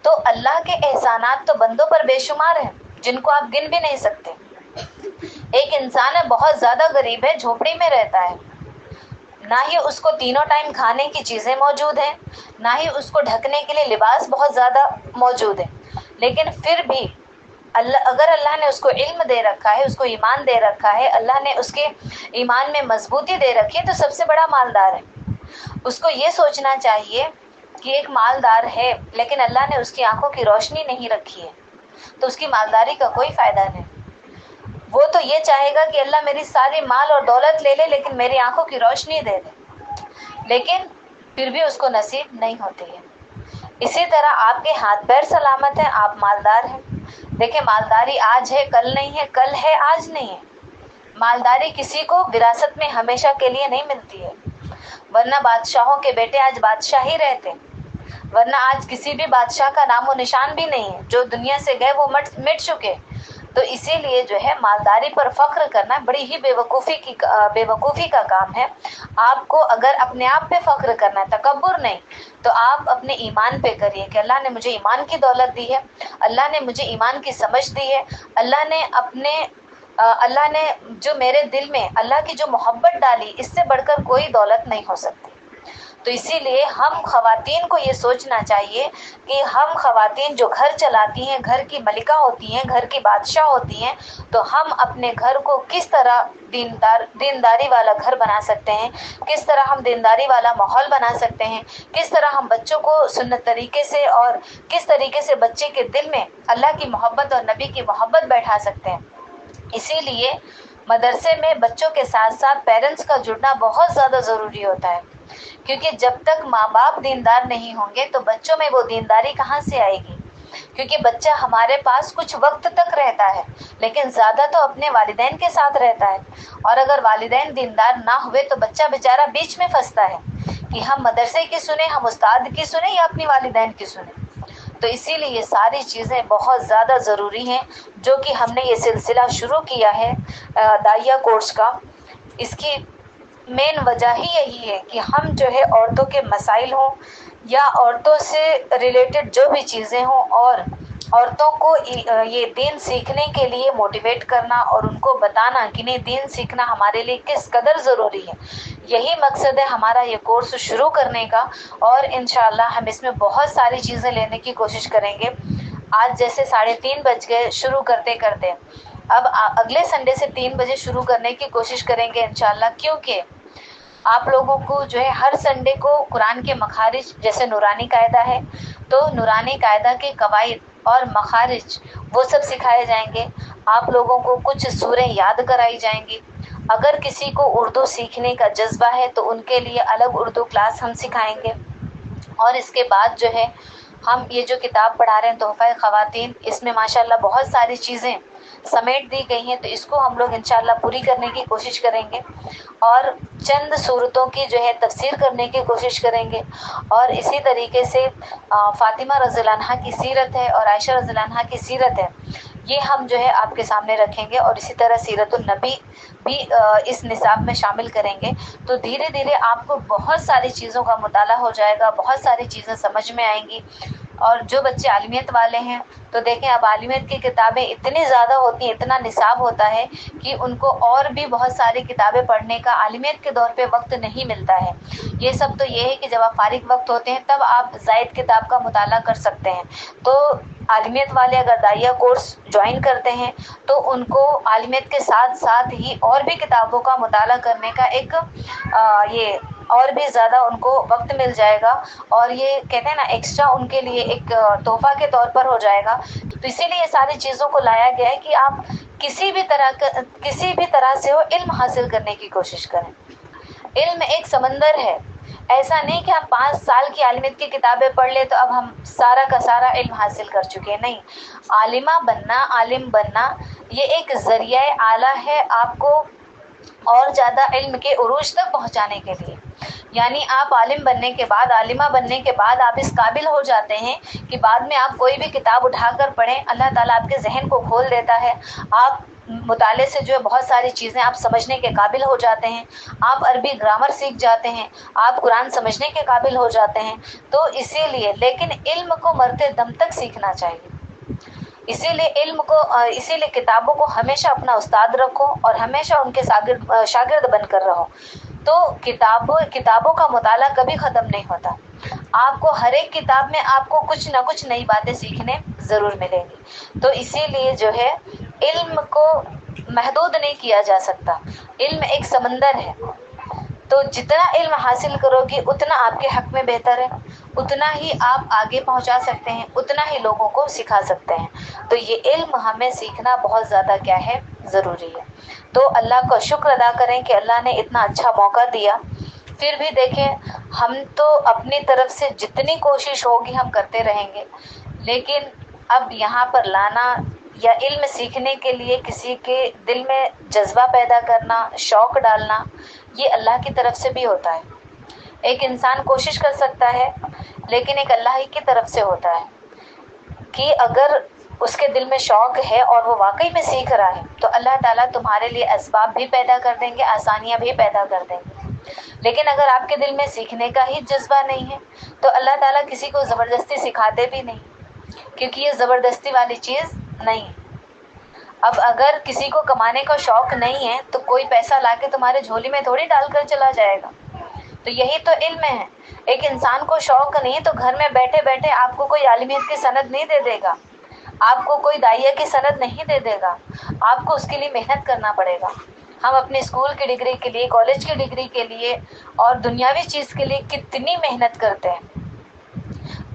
S1: تو اللہ کے احسانات تو بندوں پر بے شمار ہیں جن کو آپ گن بھی نہیں سکتے۔ ایک انسان ہے بہت زیادہ غریب ہے، جھوپڑی میں رہتا ہے، نہ ہی اس کو تینوں ٹائم کھانے کی چیزیں موجود ہیں، نہ ہی اس کو ڈھکنے کے لیے لباس بہت زیادہ موجود ہے، لیکن پھر بھی اگر اللہ نے اس کو علم دے رکھا ہے، اس کو ایمان دے رکھا ہے، اللہ نے اس کے ایمان میں مضبوطی دے رکھی ہے، تو سب سے بڑا مالدار ہے۔ اس کو یہ سوچنا چاہیے کہ ایک مالدار ہے لیکن اللہ نے اس کی آنکھوں کی روشنی نہیں رکھی ہے، تو اس کی مالداری کا کوئی فائدہ نہیں۔ وہ تو یہ چاہے گا کہ اللہ میری ساری مال اور دولت لے لے لیکن میری آنکھوں کی روشنی دے دے، لیکن پھر بھی اس کو نصیب نہیں ہوتی ہے۔ اسی طرح آپ کے ہاتھ پیر سلامت ہیں، آپ مالدار ہیں۔ دیکھیں، مالداری آج ہے کل نہیں ہے، کل ہے آج نہیں ہے۔ مالداری کسی کو وراثت میں ہمیشہ کے لیے نہیں ملتی ہے، ورنہ بادشاہوں کے بیٹے آج بادشاہ ہی رہتے، ورنہ آج کسی بھی بادشاہ کا نام و نشان بھی نہیں ہے، جو دنیا سے گئے وہ مٹ چکے۔ تو اسی لیے جو ہے مالداری پر فخر کرنا بڑی ہی بے وقوفی کا کام ہے۔ آپ کو اگر اپنے آپ پہ فخر کرنا ہے، تکبر نہیں، تو آپ اپنے ایمان پہ کریے کہ اللہ نے مجھے ایمان کی دولت دی ہے، اللہ نے مجھے ایمان کی سمجھ دی ہے، اللہ نے جو میرے دل میں اللہ کی جو محبت ڈالی، اس سے بڑھ کر کوئی دولت نہیں ہو سکتی۔ تو اسی لیے ہم خواتین کو یہ سوچنا چاہیے کہ ہم خواتین جو گھر چلاتی ہیں، گھر کی ملکہ ہوتی ہیں، گھر کی بادشاہ ہوتی ہیں، تو ہم اپنے گھر کو کس طرح دینداری والا گھر بنا سکتے ہیں، کس طرح ہم دینداری والا ماحول بنا سکتے ہیں، کس طرح ہم بچوں کو سنت طریقے سے اور کس طریقے سے بچے کے دل میں اللہ کی محبت اور نبی کی محبت بیٹھا سکتے ہیں۔ اسی لیے مدرسے میں بچوں کے ساتھ ساتھ پیرنٹس کا جڑنا بہت زیادہ ضروری ہوتا ہے، کیونکہ جب تک ماں باپ دیندار نہیں ہوں گے تو بچوں میں وہ دینداری کہاں سے آئے گی؟ کیونکہ بچہ ہمارے پاس کچھ وقت تک رہتا ہے لیکن زیادہ تو اپنے والدین کے ساتھ رہتا ہے، اور اگر والدین دیندار نہ ہوئے تو بچہ بیچارہ بیچ میں پھنستا ہے کہ ہم مدرسے کی سنیں، ہم استاد کی سنیں یا اپنی والدین کی سنیں۔ تو اسی لیے یہ ساری چیزیں بہت زیادہ ضروری ہیں جو کہ ہم نے یہ سلسلہ شروع کیا ہے داعیہ کورس کا۔ اس کی مین وجہ ہی یہی ہے کہ ہم جو ہے عورتوں کے مسائل ہوں یا عورتوں سے ریلیٹڈ جو بھی چیزیں ہوں اور عورتوں کو یہ دین سیکھنے کے لیے موٹیویٹ کرنا اور ان کو بتانا کہ نہیں دین سیکھنا ہمارے لیے کس قدر ضروری ہے. یہی مقصد ہے ہمارا یہ کورس شروع کرنے کا، اور انشاءاللہ ہم اس میں بہت ساری چیزیں لینے کی کوشش کریں گے. آج جیسے 3:30 بج گئے شروع کرتے کرتے، اب اگلے سنڈے سے 3 بجے شروع کرنے کی کوشش کریں گے انشاءاللہ، کیونکہ آپ لوگوں کو جو ہے ہر سنڈے کو قرآن کے مخارج، جیسے نورانی قاعدہ ہے تو نورانی قاعدہ کے قواعد اور مخارج وہ سب سکھائے جائیں گے. آپ لوگوں کو کچھ سوریں یاد کرائی جائیں گی. اگر کسی کو اردو سیکھنے کا جذبہ ہے تو ان کے لیے الگ اردو کلاس ہم سکھائیں گے. اور اس کے بعد جو ہے ہم یہ جو کتاب پڑھا رہے ہیں تحفہ خواتین، اس میں ماشاءاللہ بہت ساری چیزیں سمیٹ دی گئی ہیں، تو اس کو ہم لوگ انشاءاللہ پوری کرنے کی کوشش کریں گے. اور چند صورتوں کی جو ہے تفسیر کرنے کی کوشش کریں گے. اور اسی طریقے سے فاطمہ رضی اللہ عنہا کی سیرت ہے اور عائشہ رضی اللہ عنہا کی سیرت ہے، یہ ہم جو ہے آپ کے سامنے رکھیں گے. اور اسی طرح سیرت النبی بھی اس نصاب میں شامل کریں گے. تو دھیرے دھیرے آپ کو بہت ساری چیزوں کا مطالعہ ہو جائے گا، بہت ساری چیزیں سمجھ میں آئیں گی. اور جو بچے عالمیت والے ہیں تو دیکھیں اب عالمیت کی کتابیں اتنی زیادہ ہوتی ہیں، اتنا نصاب ہوتا ہے کہ ان کو اور بھی بہت ساری کتابیں پڑھنے کا عالمیت کے دور پہ وقت نہیں ملتا ہے. یہ سب تو یہ ہے کہ جب آپ فارغ وقت ہوتے ہیں تب آپ زائد کتاب کا مطالعہ کر سکتے ہیں. تو عالمیت والے اگر داعیہ کورس جوائن کرتے ہیں تو ان کو عالمیت کے ساتھ ساتھ ہی اور بھی کتابوں کا مطالعہ کرنے کا ایک یہ اور بھی زیادہ ان کو وقت مل جائے گا. اور یہ کہتے ہیں نا ایکسٹرا ان کے لیے ایک تحفہ کے طور پر ہو جائے گا. تو اسی لیے یہ ساری چیزوں کو لایا گیا ہے کہ آپ کسی بھی طرح سے ہو علم حاصل کرنے کی کوشش کریں. علم ایک سمندر ہے. ایسا نہیں کہ ہم 5 سال کی عالمیت کی کتابیں پڑھ لیں تو اب ہم سارا کا سارا علم حاصل کر چکے ہیں. نہیں، عالمہ بننا، عالم بننا یہ ایک ذریعہ اعلیٰ ہے آپ کو اور زیادہ علم کے عروج تک پہنچانے کے لیے. یعنی آپ عالم بننے کے بعد، عالمہ بننے کے بعد آپ اس قابل ہو جاتے ہیں کہ بعد میں آپ کوئی بھی کتاب اٹھا کر پڑھیں، اللہ تعالیٰ آپ کے ذہن کو کھول دیتا ہے. آپ مطالعے سے جو ہے بہت ساری چیزیں آپ سمجھنے کے قابل ہو جاتے ہیں. آپ عربی گرامر سیکھ جاتے ہیں، آپ قرآن سمجھنے کے قابل ہو جاتے ہیں. تو اسی لیے لیکن علم کو مرتے دم تک سیکھنا چاہیے. اسی لیے کتابوں کو ہمیشہ اپنا استاد رکھو اور ہمیشہ ان کے شاگرد بن کر رہو. تو کتابوں کا مطالعہ کبھی ختم نہیں ہوتا. آپ کو ہر ایک کتاب میں آپ کو کچھ نہ کچھ نئی باتیں سیکھنے ضرور ملیں گی. تو اسی لیے جو ہے علم کو محدود نہیں کیا جا سکتا. علم ایک سمندر ہے. تو جتنا علم حاصل کرو گی اتنا آپ کے حق میں بہتر ہے، اتنا ہی آپ آگے پہنچا سکتے ہیں، اتنا ہی لوگوں کو سکھا سکتے ہیں. تو یہ علم ہمیں سیکھنا بہت زیادہ کیا ہے، ضروری ہے. تو اللہ کا شکر ادا کریں کہ اللہ نے اتنا اچھا موقع دیا. پھر بھی دیکھیں ہم تو اپنی طرف سے جتنی کوشش ہوگی ہم کرتے رہیں گے، لیکن اب یہاں پر لانا یا علم سیکھنے کے لیے کسی کے دل میں جذبہ پیدا کرنا، شوق ڈالنا، یہ اللہ کی طرف سے بھی ہوتا ہے. ایک انسان کوشش کر سکتا ہے لیکن ایک اللہ ہی کی طرف سے ہوتا ہے کہ اگر اس کے دل میں شوق ہے اور وہ واقعی میں سیکھ رہا ہے تو اللہ تعالیٰ تمہارے لیے اسباب بھی پیدا کر دیں گے، آسانیاں بھی پیدا کر دیں گے. لیکن اگر آپ کے دل میں سیکھنے کا ہی جذبہ نہیں ہے تو اللہ تعالیٰ کسی کو زبردستی سکھاتے بھی نہیں، کیونکہ یہ زبردستی والی چیز نہیں. اب اگر کسی کو کمانے کا شوق نہیں ہے تو کوئی پیسہ لا کے تمہارے جھولی میں تھوڑی ڈال کر چلا جائے گا. تو یہی تو علم ہے. ایک انسان کو شوق نہیں تو گھر میں بیٹھے بیٹھے آپ کو کوئی عالمیت کی سند نہیں دے دے گا، آپ کو کوئی داعیہ کی سند نہیں دے دے گا. آپ کو اس کے لیے محنت کرنا پڑے گا. ہم اپنے اسکول کی ڈگری کے لیے، کالج کی ڈگری کے لیے اور دنیاوی چیز کے لیے کتنی محنت کرتے ہیں.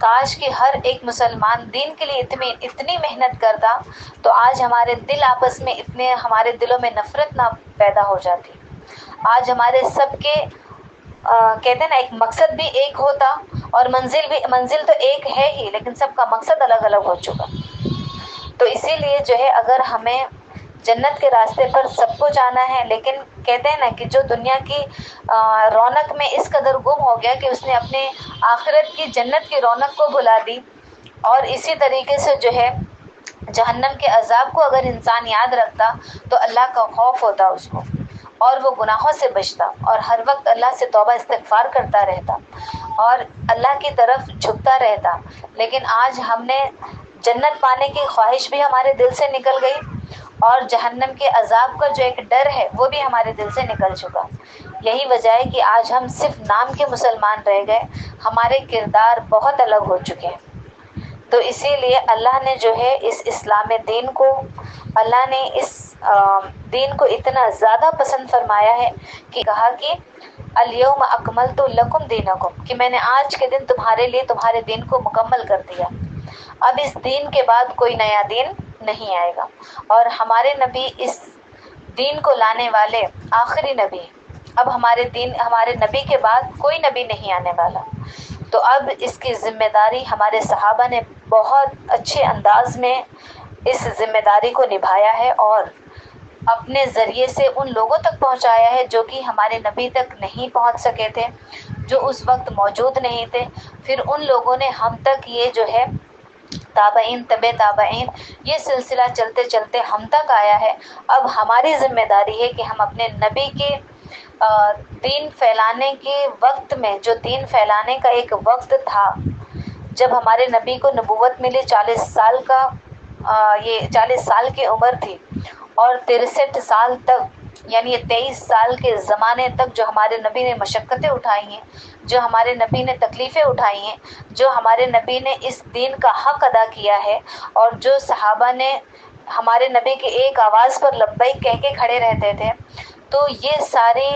S1: کاش کہ ہر ایک مسلمان دین کے لیے اتنی محنت کرتا تو آج ہمارے دل آپس میں ہمارے دلوں میں نفرت نہ پیدا ہو جاتی. آج ہمارے سب کے کہتے ہیں نا ایک مقصد بھی ایک ہوتا اور منزل تو ایک ہے ہی، لیکن سب کا مقصد الگ الگ ہو چکا. تو اسی لیے جو ہے اگر ہمیں جنت کے راستے پر سب کو جانا ہے، لیکن کہتے ہیں نا کہ جو دنیا کی رونق میں اس قدر گم ہو گیا کہ اس نے اپنے آخرت کی جنت کی رونق کو بھلا دی. اور اسی طریقے سے جو ہے جہنم کے عذاب کو اگر انسان یاد رکھتا تو اللہ کا خوف ہوتا اس کو، اور وہ گناہوں سے بچتا اور ہر وقت اللہ سے توبہ استغفار کرتا رہتا اور اللہ کی طرف جھکتا رہتا. لیکن آج ہم نے جنت پانے کی خواہش بھی ہمارے دل سے نکل گئی، اور جہنم کے عذاب کا جو ایک ڈر ہے وہ بھی ہمارے دل سے نکل چکا۔ یہی وجہ ہے کہ آج ہم صرف نام کے مسلمان رہ گئے، ہمارے کردار بہت الگ ہو چکے ہیں۔ تو اسی لیے اللہ نے جو ہے اس اسلام دین کو، اللہ نے اس دین کو اتنا زیادہ پسند فرمایا ہے کہ کہا کہ الیوم اکملت لکم دینکم، کہ میں نے آج کے دن تمہارے لیے تمہارے دین کو مکمل کر دیا۔ اب اس دین کے بعد کوئی نیا دین نہیں آئے گا، اور ہمارے نبی اس دین کو لانے والے آخری نبی، اب ہمارے نبی کے بعد کوئی نبی نہیں آنے والا۔ تو اب اس کی ذمہ داری ہمارے صحابہ نے بہت اچھے انداز میں اس ذمہ داری کو نبھایا ہے، اور اپنے ذریعے سے ان لوگوں تک پہنچایا ہے جو کہ ہمارے نبی تک نہیں پہنچ سکے تھے، جو اس وقت موجود نہیں تھے۔ پھر ان لوگوں نے ہم تک یہ جو ہے تابعین تبع تابعین، یہ سلسلہ چلتے چلتے ہم تک آیا ہے۔ اب ہماری ذمہ داری ہے کہ ہم اپنے نبی کے دین پھیلانے کے وقت میں، جو دین پھیلانے کا ایک وقت تھا جب ہمارے نبی کو نبوت ملی، 40 سال کا یہ 40 سال کی عمر تھی، اور 63 سال تک، یعنی یہ 23 سال کے زمانے تک جو ہمارے نبی نے مشقتیں اٹھائی ہیں، جو ہمارے نبی نے تکلیفیں اٹھائی ہیں، جو ہمارے نبی نے اس دین کا حق ادا کیا ہے، اور جو صحابہ نے ہمارے نبی کے ایک آواز پر لبیک کہہ کے کھڑے رہتے تھے، تو یہ ساری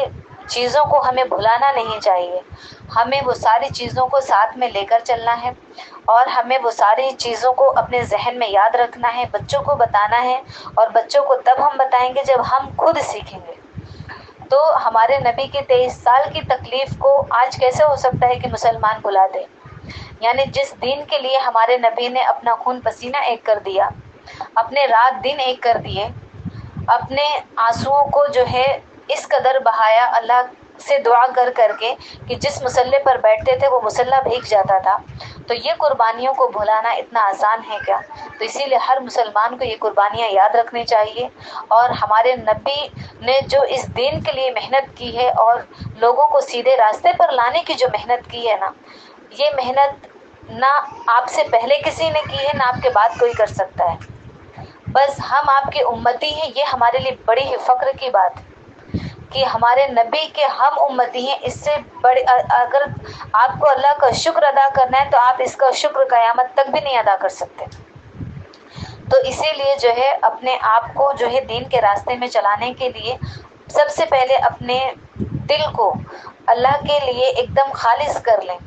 S1: چیزوں کو ہمیں بھلانا نہیں چاہیے۔ ہمیں وہ ساری چیزوں کو ساتھ میں لے کر چلنا ہے، اور ہمیں وہ ساری چیزوں کو اپنے ذہن میں یاد رکھنا ہے، بچوں کو بتانا ہے، اور بچوں کو تب ہم بتائیں گے جب ہم خود سیکھیں گے۔ تو ہمارے نبی کی 23 سال کی تکلیف کو آج کیسے ہو سکتا ہے کہ مسلمان بھلا دے؟ یعنی جس دین کے لیے ہمارے نبی نے اپنا خون پسینہ ایک کر دیا، اپنے رات دن ایک کر دیے، اپنے آنسوؤں کو جو ہے اس قدر بہایا اللہ سے دعا کر کر کے کہ جس مصلے پر بیٹھتے تھے وہ مصلی بھیگ جاتا تھا، تو یہ قربانیوں کو بھلانا اتنا آسان ہے کیا؟ تو اسی لیے ہر مسلمان کو یہ قربانیاں یاد رکھنی چاہیے، اور ہمارے نبی نے جو اس دین کے لیے محنت کی ہے اور لوگوں کو سیدھے راستے پر لانے کی جو محنت کی ہے نا، یہ محنت نہ آپ سے پہلے کسی نے کی ہے، نہ آپ کے بعد کوئی کر سکتا ہے۔ بس ہم آپ کے امتی ہیں، یہ ہمارے لیے بڑی ہی فخر کی بات ہے کہ ہمارے نبی کے ہم امتی ہیں۔ اس سے بڑے، اگر آپ کو اللہ کا شکر ادا کرنا ہے تو آپ اس کا شکر قیامت تک بھی نہیں ادا کر سکتے۔ تو اسی لیے جو ہے اپنے آپ کو جو ہے دین کے راستے میں چلانے کے لیے سب سے پہلے اپنے دل کو اللہ کے لیے ایک دم خالص کر لیں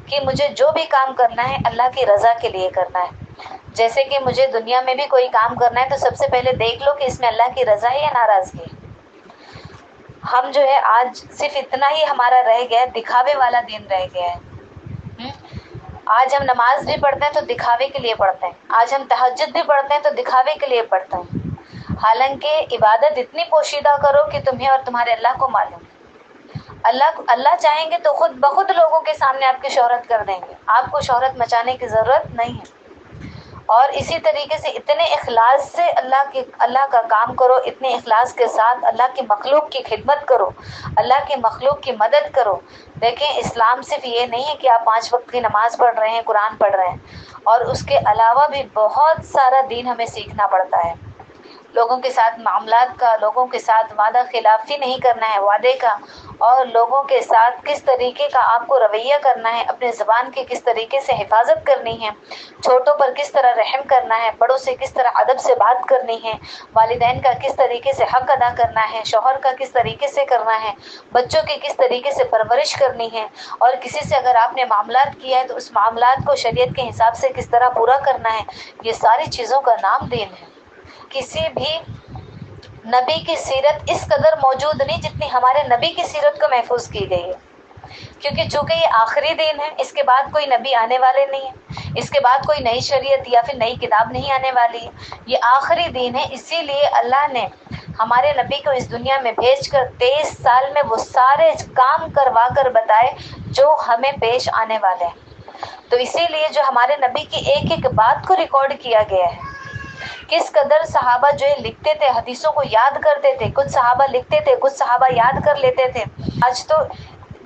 S1: کہ مجھے جو بھی کام کرنا ہے اللہ کی رضا کے لیے کرنا ہے۔ جیسے کہ مجھے دنیا میں بھی کوئی کام کرنا ہے تو سب سے پہلے دیکھ لو کہ اس میں اللہ کی رضا ہے یا ناراضگی ہے۔ ہم جو ہے آج صرف اتنا ہی ہمارا رہ گیا، دکھاوے والا دین رہ گیا ہے۔ آج ہم نماز بھی پڑھتے ہیں تو دکھاوے کے لیے پڑھتے ہیں، آج ہم تہجد بھی پڑھتے ہیں تو دکھاوے کے لیے پڑھتے ہیں، حالانکہ عبادت اتنی پوشیدہ کرو کہ تمہیں اور تمہارے اللہ کو معلوم۔ اللہ چاہیں گے تو خود بخود لوگوں کے سامنے آپ کی شہرت کر دیں گے، آپ کو شہرت مچانے کی ضرورت نہیں ہے۔ اور اسی طریقے سے اتنے اخلاص سے اللہ کا کام کرو، اتنے اخلاص کے ساتھ اللہ کی مخلوق کی خدمت کرو، اللہ کی مخلوق کی مدد کرو۔ دیکھیں اسلام صرف یہ نہیں ہے کہ آپ 5 وقت کی نماز پڑھ رہے ہیں، قرآن پڑھ رہے ہیں، اور اس کے علاوہ بھی بہت سارا دین ہمیں سیکھنا پڑتا ہے۔ لوگوں کے ساتھ معاملات کا، لوگوں کے ساتھ وعدہ خلافی نہیں کرنا ہے وعدے کا، اور لوگوں کے ساتھ کس طریقے کا آپ کو رویہ کرنا ہے، اپنے زبان کی کس طریقے سے حفاظت کرنی ہے، چھوٹوں پر کس طرح رحم کرنا ہے، بڑوں سے کس طرح ادب سے بات کرنی ہے، والدین کا کس طریقے سے حق ادا کرنا ہے، شوہر کا کس طریقے سے کرنا ہے، بچوں کی کس طریقے سے پرورش کرنی ہے، اور کسی سے اگر آپ نے معاملات کیا ہے تو اس معاملات کو شریعت کے حساب سے کس طرح پورا کرنا ہے، یہ ساری چیزوں کا نام دین ہے۔ کسی بھی نبی کی سیرت اس قدر موجود نہیں جتنی ہمارے نبی کی سیرت کو محفوظ کی گئی ہے، کیونکہ چونکہ یہ آخری دین ہے، اس کے بعد کوئی نبی آنے والے نہیں ہیں، اس کے بعد کوئی نئی شریعت یا پھر نئی کتاب نہیں آنے والی ہے، یہ آخری دین ہے۔ اسی لیے اللہ نے ہمارے نبی کو اس دنیا میں بھیج کر 23 سال میں وہ سارے کام کروا کر بتائے جو ہمیں پیش آنے والے ہیں۔ تو اسی لیے جو ہمارے نبی کی ایک ایک بات کو ریکارڈ کیا گیا ہے، کس قدر صحابہ جو ہے لکھتے تھے، حدیثوں کو یاد کرتے تھے، کچھ صحابہ لکھتے تھے، کچھ صحابہ یاد کر لیتے تھے۔ آج تو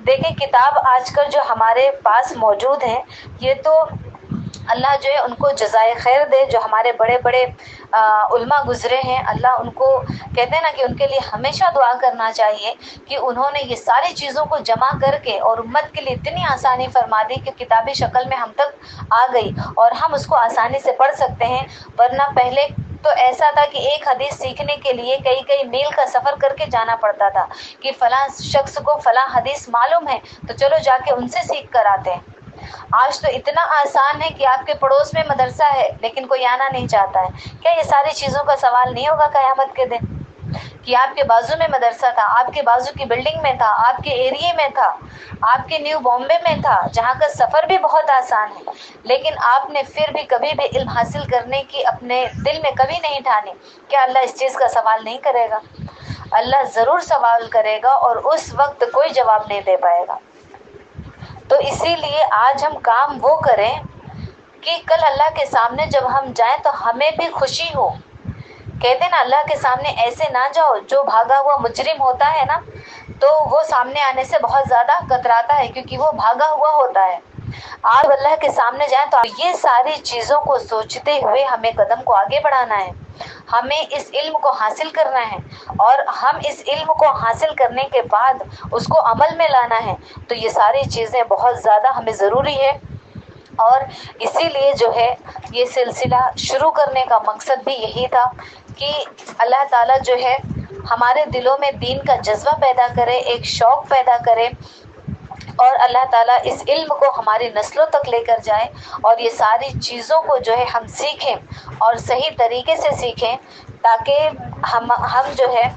S1: دیکھیں کتاب آج کل جو ہمارے پاس موجود ہے، یہ تو اللہ جو ہے ان کو جزائے خیر دے. جو ہمارے بڑے بڑے علماء گزرے ہیں، اللہ ان کو کہتے ہیں نا کہ ان کے لیے ہمیشہ دعا کرنا چاہیے کہ انہوں نے یہ ساری چیزوں کو جمع کر کے اور امت کے لیے اتنی آسانی فرما دی کہ کتابی شکل میں ہم تک آ گئی اور ہم اس کو آسانی سے پڑھ سکتے ہیں. ورنہ پہلے تو ایسا تھا کہ ایک حدیث سیکھنے کے لیے کئی کئی میل کا سفر کر کے جانا پڑتا تھا کہ فلاں شخص کو فلاں حدیث معلوم ہے تو چلو جا کے ان سے سیکھ کر آتے ہیں. آج تو اتنا آسان ہے کہ آپ کے پڑوس میں مدرسہ ہے لیکن کوئی آنا نہیں چاہتا ہے. کیا یہ ساری چیزوں کا سوال نہیں ہوگا قیامت کے دن کہ آپ کے بازو میں مدرسہ تھا، آپ کے بازو کی بلڈنگ میں تھا، آپ کے ایریے میں تھا، آپ کے نیو بامبے میں تھا، جہاں کا سفر بھی بہت آسان ہے، لیکن آپ نے پھر بھی کبھی بھی علم حاصل کرنے کی اپنے دل میں کبھی نہیں ٹھانی؟ کیا اللہ اس چیز کا سوال نہیں کرے گا؟ اللہ ضرور سوال کرے گا اور اس وقت کوئی جواب نہیں دے پائے گا. تو اسی لیے آج ہم کام وہ کریں کہ کل اللہ کے سامنے جب ہم جائیں تو ہمیں بھی خوشی ہو. کہتے ہیں نا اللہ کے سامنے ایسے نہ جاؤ. جو بھاگا ہوا مجرم ہوتا ہے نا تو وہ سامنے آنے سے بہت زیادہ کتراتا ہے کیونکہ وہ بھاگا ہوا ہوتا ہے. آپ اللہ کے سامنے جائیں تو یہ ساری چیزوں کو سوچتے ہوئے ہمیں قدم کو آگے بڑھانا ہے. ہمیں اس علم کو حاصل کرنا ہے اور ہم اس علم کو حاصل کرنے کے بعد اس کو عمل میں لانا ہے. تو یہ ساری چیزیں بہت زیادہ ہمیں ضروری ہے اور اسی لیے جو ہے یہ سلسلہ شروع کرنے کا مقصد بھی یہی تھا کہ اللہ تعالیٰ جو ہے ہمارے دلوں میں دین کا جذبہ پیدا کرے، ایک شوق پیدا کرے اور اللہ تعالیٰ اس علم کو ہماری نسلوں تک لے کر جائے اور یہ ساری چیزوں کو جو ہے ہم سیکھیں اور صحیح طریقے سے سیکھیں تاکہ ہم جو ہے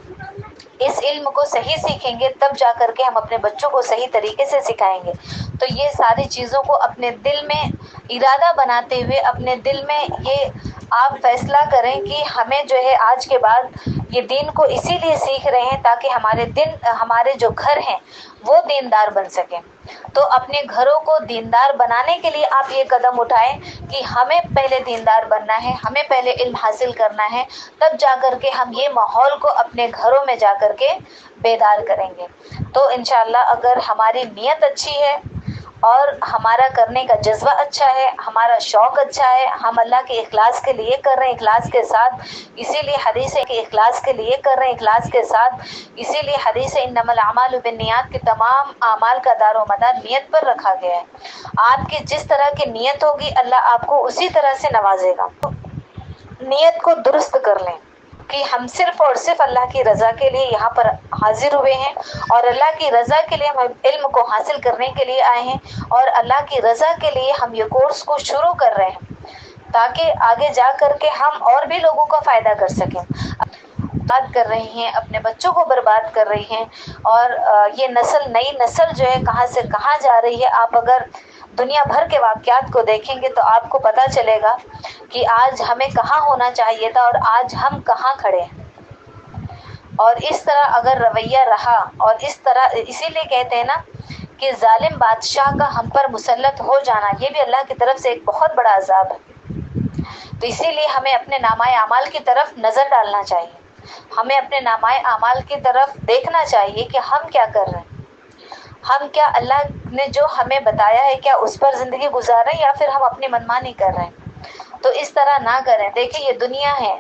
S1: اس علم کو صحیح سیکھیں گے تب جا کر کے ہم اپنے بچوں کو صحیح طریقے سے سکھائیں گے. تو یہ ساری چیزوں کو اپنے دل میں ارادہ بناتے ہوئے اپنے دل میں یہ آپ فیصلہ کریں کہ ہمیں جو ہے آج کے بعد یہ دین کو اسی لیے سیکھ رہے ہیں تاکہ ہمارے جو گھر ہیں وہ دیندار بن سکیں. تو اپنے گھروں کو دیندار بنانے کے لیے آپ یہ قدم اٹھائیں کہ ہمیں پہلے دیندار بننا ہے، ہمیں پہلے علم حاصل کرنا ہے، تب جا کر کے ہم یہ ماحول کو اپنے گھروں میں جا کر کے بیدار کریں گے. تو انشاءاللہ اگر ہماری نیت اچھی ہے اور ہمارا کرنے کا جذبہ اچھا ہے، ہمارا شوق اچھا ہے، ہم اللہ کے اخلاص کے لیے کر رہے ہیں، اخلاص کے ساتھ، اسی لیے حدیث ہے کہ اخلاص کے لیے کر رہے ہیں، اخلاص کے ساتھ، اسی لیے حدیث ہے انما الاعمال بالنیات کے تمام اعمال کا دار و مدار نیت پر رکھا گیا ہے. آپ کی جس طرح کی نیت ہوگی اللہ آپ کو اسی طرح سے نوازے گا. نیت کو درست کر لیں کہ ہم صرف اور صرف اللہ کی رضا کے لیے یہاں پر حاضر ہوئے ہیں اور اللہ کی رضا کے لیے ہم علم کو حاصل کرنے کے لیے آئے ہیں اور اللہ کی رضا کے لیے ہم یہ کورس کو شروع کر رہے ہیں تاکہ آگے جا کر کے ہم اور بھی لوگوں کا فائدہ کر سکیں. بات کر رہی ہیں، اپنے بچوں کو برباد کر رہی ہیں اور یہ نئی نسل جو ہے کہاں سے کہاں جا رہی ہے. آپ اگر دنیا بھر کے واقعات کو دیکھیں گے تو آپ کو پتہ چلے گا کہ آج ہمیں کہاں ہونا چاہیے تھا اور آج ہم کہاں کھڑے ہیں. اور اس طرح اگر رویہ رہا اور اسی لیے کہتے ہیں نا کہ ظالم بادشاہ کا ہم پر مسلط ہو جانا یہ بھی اللہ کی طرف سے ایک بہت بڑا عذاب ہے. تو اسی لیے ہمیں اپنے نامۂ اعمال کی طرف نظر ڈالنا چاہیے، ہمیں اپنے نامۂ اعمال کی طرف دیکھنا چاہیے کہ ہم کیا کر رہے ہیں، ہم کیا اللہ نے جو ہمیں بتایا ہے کیا اس پر زندگی گزار رہے ہیں یا پھر ہم اپنی منمانی کر رہے ہیں. تو اس طرح نہ کریں. دیکھیں یہ دنیا ہے،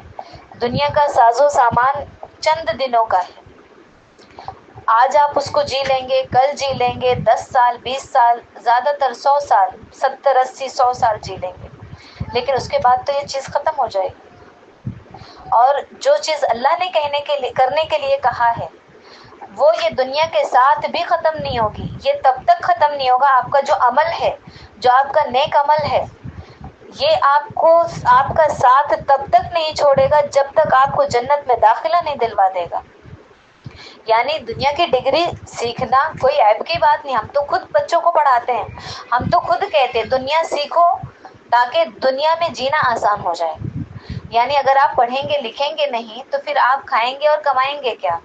S1: دنیا کا ساز و سامان چند دنوں کا ہے. آج آپ اس کو جی لیں گے، کل جی لیں گے، 10 سال 20 سال، زیادہ تر 100 سال، 70 80 100 سال جی لیں گے، لیکن اس کے بعد تو یہ چیز ختم ہو جائے گی. اور جو چیز اللہ نے کرنے کے لیے کہا ہے وہ یہ دنیا کے ساتھ بھی ختم نہیں ہوگی. یہ تب تک ختم نہیں ہوگا. آپ کا جو عمل ہے، جو آپ کا نیک عمل ہے، یہ آپ کا ساتھ تب تک نہیں چھوڑے گا جب تک آپ کو جنت میں داخلہ نہیں دلوا دے گا. یعنی دنیا کی ڈگری سیکھنا کوئی عیب کی بات نہیں. ہم تو خود بچوں کو پڑھاتے ہیں، ہم تو خود کہتے ہیں دنیا سیکھو تاکہ دنیا میں جینا آسان ہو جائے. یعنی اگر آپ پڑھیں گے لکھیں گے نہیں تو پھر آپ کھائیں گے اور کمائیں گے کیا؟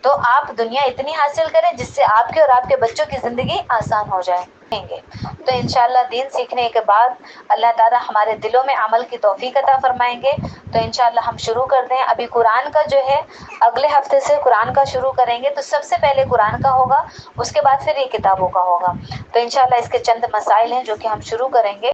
S1: تو آپ دنیا اتنی حاصل کریں جس سے آپ کے اور آپ کے بچوں کی زندگی آسان ہو جائے گے. تو انشاءاللہ دین سیکھنے کے بعد اللہ تعالیٰ ہمارے دلوں میں عمل کی توفیق عطا فرمائیں گے. تو انشاءاللہ ہم شروع کرتے ہیں. ابھی قرآن کا جو ہے اگلے ہفتے سے قرآن کا شروع کریں گے. تو سب سے پہلے قرآن کا ہوگا، اس کے بعد پھر یہ کتابوں کا ہوگا. تو انشاءاللہ اس کے چند مسائل ہیں جو کہ ہم شروع کریں گے.